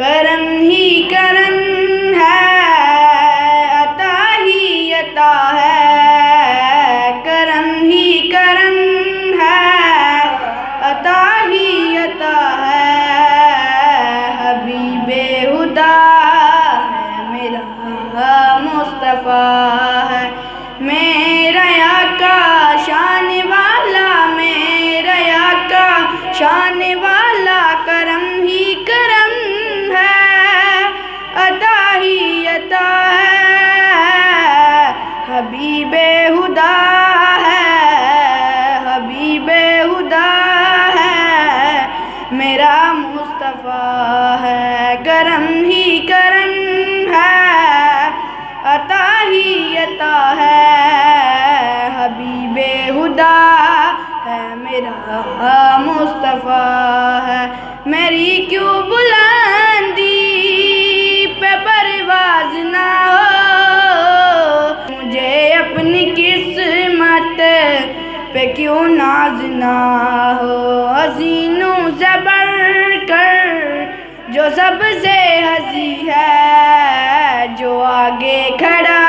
کرم ہی کرم ہے، عطا ہی عطا ہے، کرم ہی کرم ہے، عطا ہی عطا ہے، حبیب خدا ہے میرا مصطفیٰ ہے، میرا آقا شان والا، میرا آقا شان والا، کرم ہی کرم ہے، عطا ہی عطا ہے، حبیب خدا ہے، حبیب خدا ہے، میرا مصطفیٰ ہے، کرم ہی کرم ہے، عطا ہی عطا ہے، حبیب خدا ہے میرا مصطفیٰ ہے، میری کیوں بلندی پہ پرواز نہ ہو، مجھے اپنی قسمت پہ کیوں ناز نہ ہو، حسینوں سے بڑھ کر جو سب سے حسین ہے، جو آگے کھڑا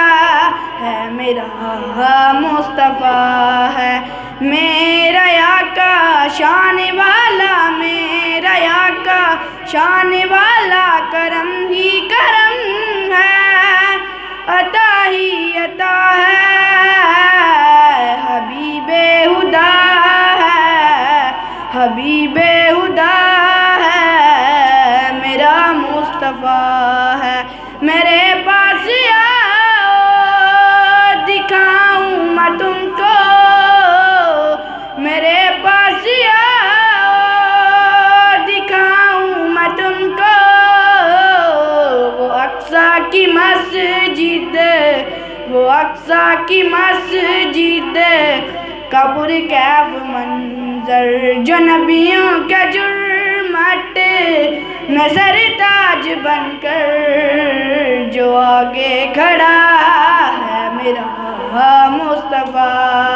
ہے میرا مصطفیٰ ہے، میرا آقا شان والا، میرا آقا شان والا، کرم ہی کرم ہے، عطا ہی عطا ہے، حبیب خدا ہے، حبیب خدا ہے، میرا مصطفیٰ ہے، میرے پاس آؤ دکھاؤں میں تم کو، میرے پاس آؤ دکھاؤں میں تم کو، وہ اقصیٰ کی مسجد، وہ اقصیٰ کی مسجد کا پرکیف منظر، جو نبیوں کے جرمٹ میں سرتاج بن کر جو آگے کھڑا ہے میرا مصطفیٰ